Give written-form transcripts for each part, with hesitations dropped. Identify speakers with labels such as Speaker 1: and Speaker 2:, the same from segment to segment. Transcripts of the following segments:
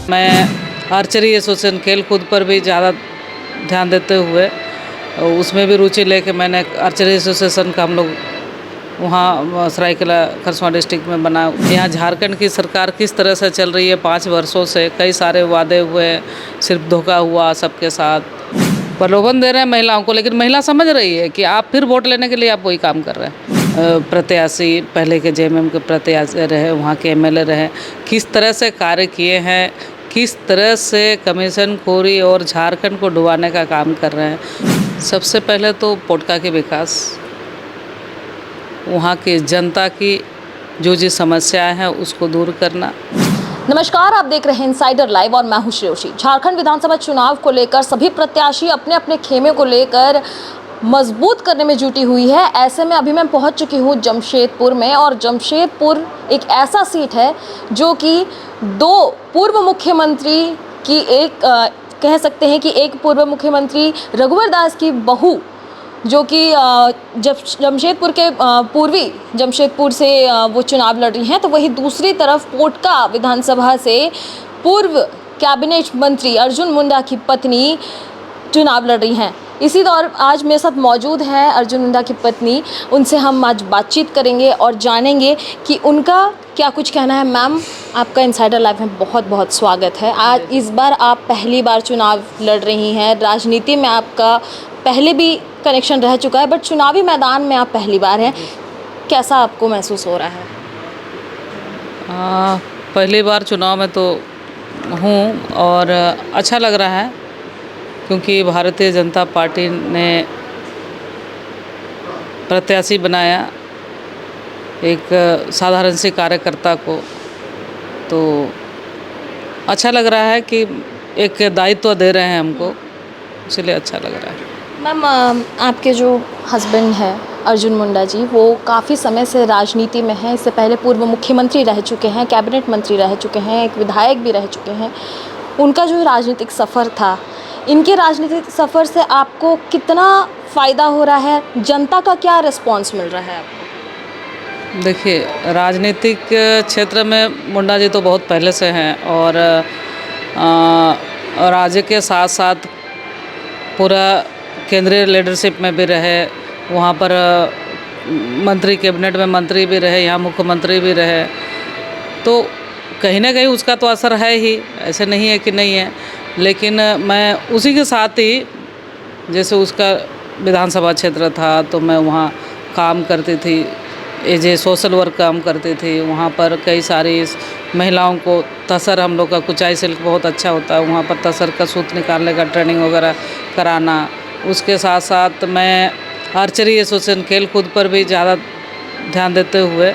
Speaker 1: मैं archery association खेल कूद पर भी ज़्यादा ध्यान देते हुए उसमें भी रुचि लेके मैंने आर्चरी एसोसिएशन का हम लोग वहाँ सरायकेला खरसावां डिस्ट्रिक्ट में बना। यहाँ झारखंड की सरकार किस तरह से चल रही है 5 वर्षों से, कई सारे वादे हुए, सिर्फ धोखा हुआ सबके साथ। प्रलोभन दे रहे हैं महिलाओं को, लेकिन महिला समझ रही है कि आप फिर वोट लेने के लिए आप वही काम कर रहे हैं। प्रत्याशी पहले के जेएमएम के प्रत्याशी रहे, वहाँ के एमएलए रहे, किस तरह से कार्य किए हैं, किस तरह से कमीशन खोरी और झारखंड को डुबाने का काम कर रहे हैं। सबसे पहले तो पोटका के विकास, वहाँ की जनता की जो समस्याएं हैं उसको दूर करना।
Speaker 2: नमस्कार, आप देख रहे हैं इनसाइडर लाइव और मैं हूं श्रेयोशी। झारखंड विधानसभा चुनाव को लेकर सभी प्रत्याशी अपने अपने खेमे को लेकर मजबूत करने में जुटी हुई है। ऐसे में अभी मैं पहुंच चुकी हूं जमशेदपुर में, और जमशेदपुर एक ऐसा सीट है जो कि 2 पूर्व मुख्यमंत्री की कह सकते हैं कि एक पूर्व मुख्यमंत्री रघुवर दास की बहू, जो कि जमशेदपुर के पूर्वी जमशेदपुर से वो चुनाव लड़ रही हैं, तो वही दूसरी तरफ पोटका विधानसभा से पूर्व कैबिनेट मंत्री अर्जुन मुंडा की पत्नी चुनाव लड़ रही हैं। इसी दौर आज मेरे साथ मौजूद हैं अर्जुन मुंडा की पत्नी। उनसे हम आज बातचीत करेंगे और जानेंगे कि उनका क्या कुछ कहना है। मैम, आपका इनसाइडर लाइव में बहुत बहुत स्वागत है। आज इस बार आप पहली बार चुनाव लड़ रही हैं। राजनीति में आपका पहले भी कनेक्शन रह चुका है, बट चुनावी मैदान में आप पहली बार हैं। कैसा आपको महसूस हो रहा है?
Speaker 1: पहली बार चुनाव में तो हूँ और अच्छा लग रहा है, क्योंकि भारतीय जनता पार्टी ने प्रत्याशी बनाया एक साधारण सी कार्यकर्ता को, तो अच्छा लग रहा है कि एक दायित्व दे रहे हैं हमको, इसलिए अच्छा लग रहा है।
Speaker 2: मैम, आपके जो हस्बैंड हैं अर्जुन मुंडा जी, वो काफ़ी समय से राजनीति में हैं। इससे पहले पूर्व मुख्यमंत्री रह चुके हैं, कैबिनेट मंत्री रह चुके हैं, एक विधायक भी रह चुके हैं। उनका जो राजनीतिक सफ़र था, इनके राजनीतिक सफ़र से आपको कितना फ़ायदा हो रहा है? जनता का क्या रिस्पॉन्स मिल रहा है आपको?
Speaker 1: देखिए, राजनीतिक क्षेत्र में मुंडा जी तो बहुत पहले से हैं और राज्य के साथ साथ पूरा केंद्रीय लीडरशिप में भी रहे, वहाँ पर मंत्री कैबिनेट में मंत्री भी रहे, यहाँ मुख्यमंत्री भी रहे, तो कहीं ना कहीं उसका तो असर है ही, ऐसे नहीं है कि नहीं है। लेकिन मैं उसी के साथ ही, जैसे उसका विधानसभा क्षेत्र था तो मैं वहाँ काम करती थी, एज ए सोशल वर्क काम करती थी। वहाँ पर कई सारी महिलाओं को तसर, हम लोग का कुचाई सिल्क बहुत अच्छा होता है, वहाँ पर तसर का सूत निकालने का ट्रेनिंग वगैरह कराना। उसके साथ साथ मैं आर्चरी एसोसिएशन खेल कूद पर भी ज़्यादा ध्यान देते हुए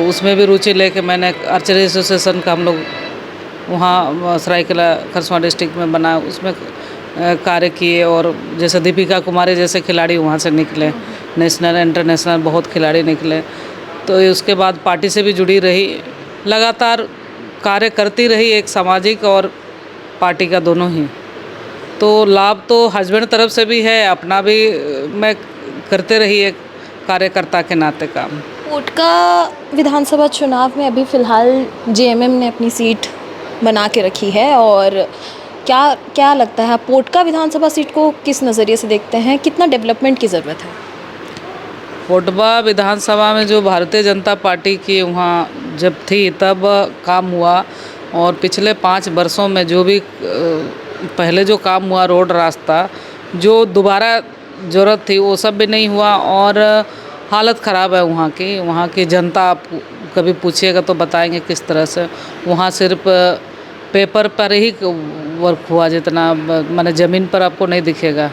Speaker 1: उसमें भी रुचि लेके मैंने आर्चरी एसोसिएशन का हम लोग वहाँ सरायकेला खरसावां डिस्ट्रिक्ट में बना, उसमें कार्य किए। और जैसे दीपिका कुमारी जैसे खिलाड़ी वहाँ से निकले, नेशनल इंटरनेशनल बहुत खिलाड़ी निकले। तो उसके बाद पार्टी से भी जुड़ी रही, लगातार कार्य करती रही, एक सामाजिक और पार्टी का दोनों ही। तो लाभ तो हस्बैंड तरफ से भी है, अपना भी मैं करते रही एक कार्यकर्ता के नाते काम।
Speaker 2: पोटका विधानसभा चुनाव में अभी फ़िलहाल जेएमएम ने अपनी सीट बना के रखी है, और क्या लगता है, आप पोटका विधानसभा सीट को किस नज़रिए से देखते हैं? कितना डेवलपमेंट की ज़रूरत है?
Speaker 1: पोटका विधानसभा में जो भारतीय जनता पार्टी की वहाँ जब थी तब काम हुआ, और पिछले 5 वर्षों में जो भी पहले जो काम हुआ, रोड रास्ता जो दोबारा ज़रूरत थी वो सब भी नहीं हुआ, और हालत ख़राब है वहाँ की जनता। आप कभी पूछिएगा तो बताएंगे किस तरह से वहाँ सिर्फ पेपर पर ही वर्क हुआ, जितना माने ज़मीन पर आपको नहीं दिखेगा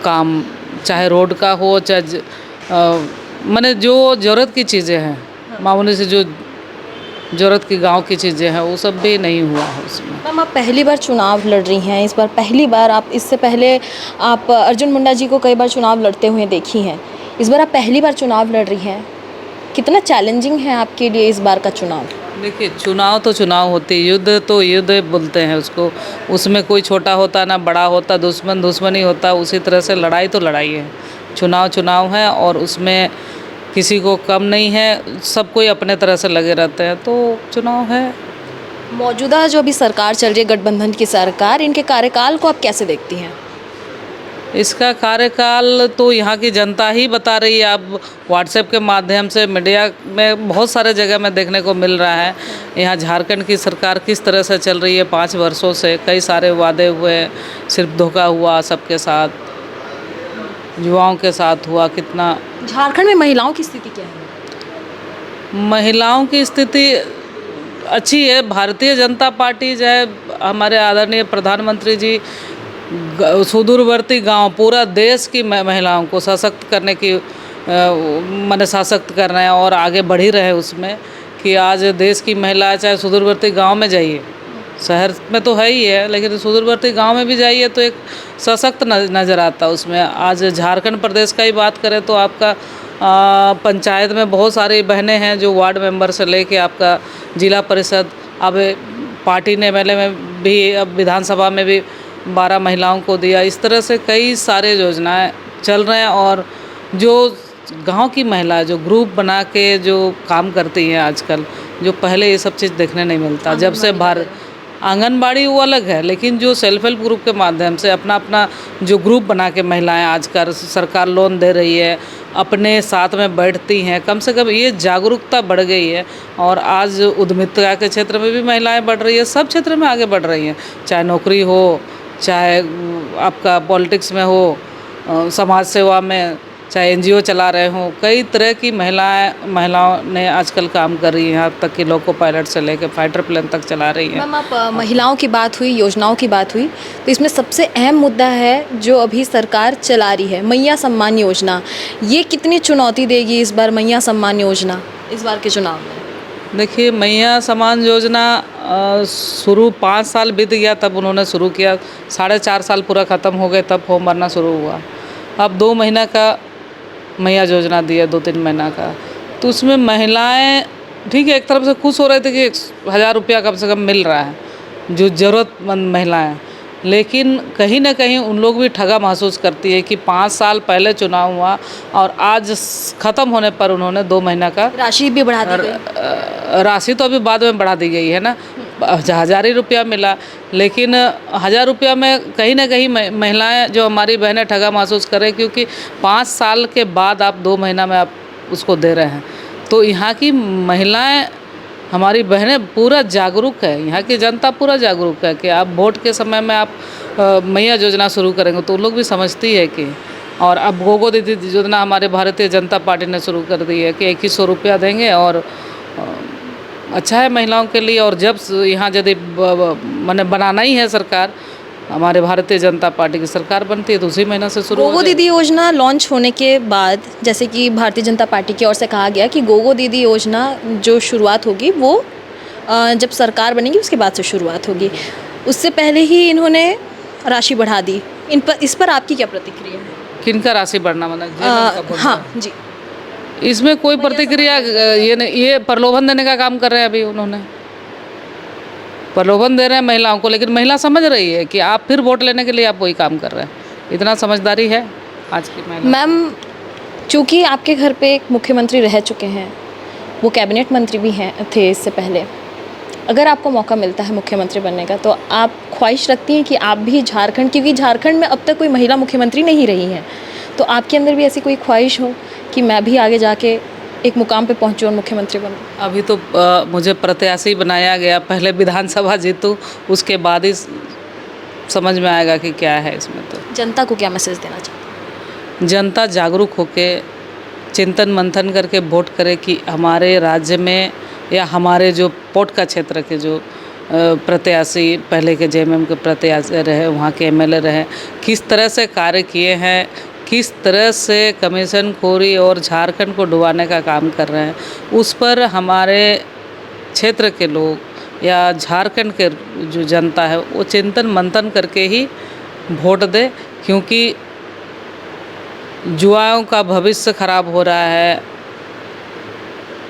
Speaker 1: काम, चाहे रोड का हो, चाहे माने जो ज़रूरत की चीज़ें हैं, मामूली से जो ज़रूरत की गांव की चीज़ें हैं, वो सब भी नहीं हुआ है उसमें।
Speaker 2: मैम, आप पहली बार चुनाव लड़ रही हैं, इस बार पहली बार आप, इससे पहले आप अर्जुन मुंडा जी को कई बार चुनाव लड़ते हुए देखी हैं, इस बार आप पहली बार चुनाव लड़ रही हैं। कितना चैलेंजिंग है आपके लिए इस बार का चुनाव?
Speaker 1: देखिए, चुनाव तो चुनाव होती है, युद्ध तो युद्ध बोलते हैं उसको, उसमें कोई छोटा होता ना बड़ा होता, दुश्मन दुश्मनी होता, उसी तरह से लड़ाई तो लड़ाई है, चुनाव चुनाव है, और उसमें किसी को कम नहीं है, सब कोई अपने तरह से लगे रहते हैं, तो चुनाव है।
Speaker 2: मौजूदा जो अभी सरकार चल रही है, गठबंधन की सरकार, इनके कार्यकाल को आप कैसे देखती हैं?
Speaker 1: इसका कार्यकाल तो यहाँ की जनता ही बता रही है। अब व्हाट्सएप के माध्यम से मीडिया में बहुत सारे जगह में देखने को मिल रहा है यहाँ झारखंड की सरकार किस तरह से चल रही है। 5 वर्षों से कई सारे वादे हुए, सिर्फ धोखा हुआ सबके साथ, युवाओं के साथ हुआ। कितना
Speaker 2: झारखंड में महिलाओं की स्थिति क्या है?
Speaker 1: महिलाओं की स्थिति अच्छी है। भारतीय जनता पार्टी जो है, हमारे आदरणीय प्रधानमंत्री जी सुदूरवर्ती गांव, पूरा देश की महिलाओं को सशक्त करने की माने सशक्त कर रहे हैं और आगे बढ़ ही रहे उसमें कि आज देश की महिला चाहे सुदूरवर्ती गांव में जाइए, शहर में तो है ही है, लेकिन सुदूरवर्ती गांव में भी जाइए तो एक सशक्त नज़र आता उसमें। आज झारखंड प्रदेश का ही बात करें तो आपका पंचायत में बहुत सारी बहनें हैं जो वार्ड मेंबर से लेके आपका जिला परिषद, अब पार्टी ने एमएलए में भी, अब विधानसभा में भी 12 महिलाओं को दिया। इस तरह से कई सारे योजनाएं चल रहे हैं और जो गांव की महिला जो ग्रुप बना के जो काम करती हैं आजकल, जो पहले ये सब चीज़ देखने नहीं मिलता। जब से आंगनबाड़ी वो अलग है, लेकिन जो सेल्फ हेल्प ग्रुप के माध्यम से अपना अपना जो ग्रुप बना के महिलाएं आजकल सरकार लोन दे रही है, अपने साथ में बैठती हैं, कम से कम ये जागरूकता बढ़ गई है। और आज उद्यमिता के क्षेत्र में भी महिलाएं बढ़ रही है, सब क्षेत्र में आगे बढ़ रही हैं, चाहे नौकरी हो, चाहे आपका पॉलिटिक्स में हो, समाज सेवा में, चाहे एनजीओ चला रहे हों। कई तरह की महिलाओं ने आजकल काम कर रही हैं, यहाँ तक कि लोको पायलट से लेकर फाइटर प्लेन तक चला रही हैं।
Speaker 2: मैम, आप महिलाओं की बात हुई, योजनाओं की बात हुई, तो इसमें सबसे अहम मुद्दा है जो अभी सरकार चला रही है, मैया सम्मान योजना। ये कितनी चुनौती देगी इस बार मैया सम्मान योजना, इस बार के चुनाव में?
Speaker 1: देखिए, मैया सम्मान योजना शुरू 5 साल बीत गया तब उन्होंने शुरू किया, 4.5 साल पूरा ख़त्म हो गए तब फॉर्म भरना शुरू हुआ। अब 2 महीना का मैया योजना दिया, 2-3 महीना का, तो उसमें महिलाएं ठीक है एक तरफ से खुश हो रहे थे कि 1000 रुपया कम से कम मिल रहा है जो ज़रूरतमंद महिलाएं, लेकिन कहीं ना कहीं उन लोग भी ठगा महसूस करती है कि 5 साल पहले चुनाव हुआ और आज ख़त्म होने पर उन्होंने 2 महीना का
Speaker 2: राशि भी बढ़ा दी गई।
Speaker 1: राशि तो अभी बाद में बढ़ा दी गई है ना, 1000 ही रुपया मिला, लेकिन 1000 रुपया में कहीं ना कहीं महिलाएं जो हमारी बहनें ठगा महसूस करें, क्योंकि 5 साल के बाद आप 2 महीना में आप उसको दे रहे हैं। तो यहाँ की महिलाएं, हमारी बहनें पूरा जागरूक है, यहाँ की जनता पूरा जागरूक है कि आप वोट के समय में आप मैया योजना शुरू करेंगे तो उन लोग भी समझती है कि। और अब गोगो दीदी योजना हमारे भारतीय जनता पार्टी ने शुरू कर दी है कि 2100 रुपया देंगे और अच्छा है महिलाओं के लिए। और जब यहाँ यदि मैंने बनाना ही है सरकार, हमारे भारतीय जनता पार्टी की सरकार बनती है तो उसी महीना से शुरू
Speaker 2: गोगो दीदी योजना लॉन्च होने के बाद, जैसे कि भारतीय जनता पार्टी की ओर से कहा गया कि गोगो दीदी योजना जो शुरुआत होगी वो जब सरकार बनेगी उसके बाद से शुरुआत होगी, उससे पहले ही इन्होंने राशि बढ़ा दी। इस पर आपकी क्या प्रतिक्रिया है?
Speaker 1: किनका राशि बढ़ना, मतलब
Speaker 2: हाँ जी,
Speaker 1: इसमें कोई प्रतिक्रिया ये नहीं, ये प्रलोभन देने का काम कर रहे हैं। अभी उन्होंने प्रलोभन दे रहे हैं महिलाओं को, लेकिन महिला समझ रही है कि आप फिर वोट लेने के लिए आप वही काम कर रहे हैं। इतना समझदारी है आज की महिला।
Speaker 2: मैम, चूँकि आपके घर पे एक मुख्यमंत्री रह चुके हैं, वो कैबिनेट मंत्री भी थे इससे पहले, अगर आपको मौका मिलता है मुख्यमंत्री बनने का तो आप ख्वाहिश रखती हैं कि आप भी झारखंड, क्योंकि झारखंड में अब तक कोई महिला मुख्यमंत्री नहीं रही है, तो आपके अंदर भी ऐसी कोई ख्वाहिश हो कि मैं भी आगे जाके एक मुकाम पे पहुंचूं और मुख्यमंत्री बनूं?
Speaker 1: अभी तो मुझे प्रत्याशी बनाया गया, पहले विधानसभा जीतूं, उसके बाद ही समझ में आएगा कि क्या है इसमें। तो
Speaker 2: जनता को क्या मैसेज देना चाहते हैं?
Speaker 1: जनता जागरूक होके चिंतन मंथन करके वोट करे कि हमारे राज्य में या हमारे जो पोट का क्षेत्र के जो प्रत्याशी, पहले के जेएमएम के प्रत्याशी रहे, वहाँ के एमएलए रहे, किस तरह से कार्य किए हैं, किस तरह से कमीशन खोरी और झारखंड को डुबाने का काम कर रहे हैं, उस पर हमारे क्षेत्र के लोग या झारखंड के जो जनता है वो चिंतन मंथन करके ही वोट दे, क्योंकि युवाओं का भविष्य खराब हो रहा है।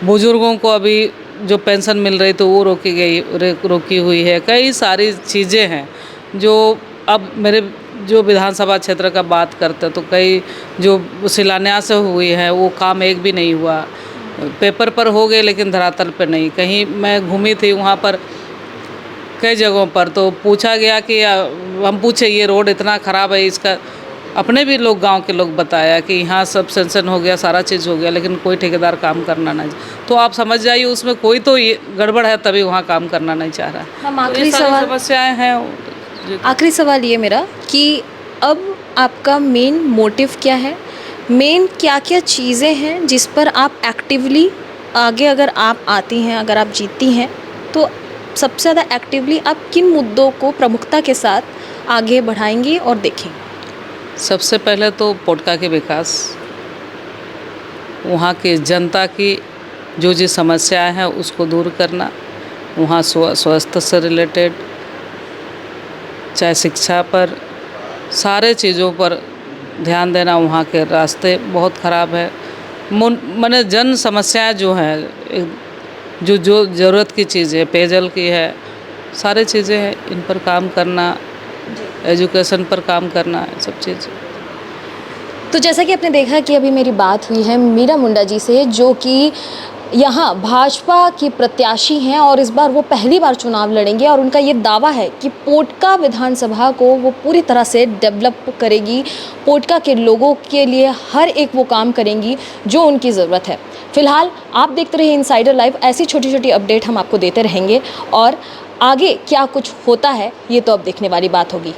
Speaker 1: बुजुर्गों को अभी जो पेंशन मिल रही तो वो रोकी हुई है। कई सारी चीज़ें हैं जो अब मेरे जो विधानसभा क्षेत्र का बात करते तो कई जो शिलान्यास हुई है वो काम एक भी नहीं हुआ, पेपर पर हो गए लेकिन धरातल पर नहीं। कहीं मैं घूमी थी, वहाँ पर कई जगहों पर तो पूछा गया कि हम पूछे ये रोड इतना ख़राब है, इसका अपने भी लोग गांव के लोग बताया कि यहाँ सब सेंसन हो गया, सारा चीज़ हो गया, लेकिन कोई ठेकेदार काम करना नहीं। तो आप समझ जाइए उसमें कोई तो ये गड़बड़ है, तभी वहाँ काम करना नहीं चाह रहा है।
Speaker 2: हम
Speaker 1: तो
Speaker 2: आखिरी
Speaker 1: ये सारी
Speaker 2: सवाल
Speaker 1: समस्याएं हैं।
Speaker 2: आखिरी सवाल ये मेरा कि अब आपका मेन मोटिव क्या है, मेन क्या क्या चीज़ें हैं जिस पर आप एक्टिवली आगे अगर आप आती हैं, अगर आप जीतती हैं तो सबसे ज़्यादा एक्टिवली आप किन मुद्दों को प्रमुखता के साथ आगे बढ़ाएंगी और देखेंगी?
Speaker 1: सबसे पहले तो पोटका के विकास, वहाँ की जनता की जो समस्याएं हैं उसको दूर करना, वहाँ स्वास्थ्य से रिलेटेड, चाहे शिक्षा पर, सारे चीज़ों पर ध्यान देना। वहाँ के रास्ते बहुत ख़राब है। माने जन समस्याएं जो हैं, जो ज़रूरत की चीज़ है, पेयजल की है, सारे चीज़ें हैं, इन पर काम करना, एजुकेशन पर काम करना, सब चीज़।
Speaker 2: तो जैसा कि आपने देखा कि अभी मेरी बात हुई है मीरा मुंडा जी से, जो कि यहाँ भाजपा की प्रत्याशी हैं और इस बार वो पहली बार चुनाव लड़ेंगे और उनका ये दावा है कि पोटका विधानसभा को वो पूरी तरह से डेवलप करेगी, पोटका के लोगों के लिए हर एक वो काम करेंगी जो उनकी ज़रूरत है। फिलहाल आप देखते रहिए इनसाइडर लाइव, ऐसी छोटी छोटी अपडेट हम आपको देते रहेंगे और आगे क्या कुछ होता है ये तो अब देखने वाली बात होगी।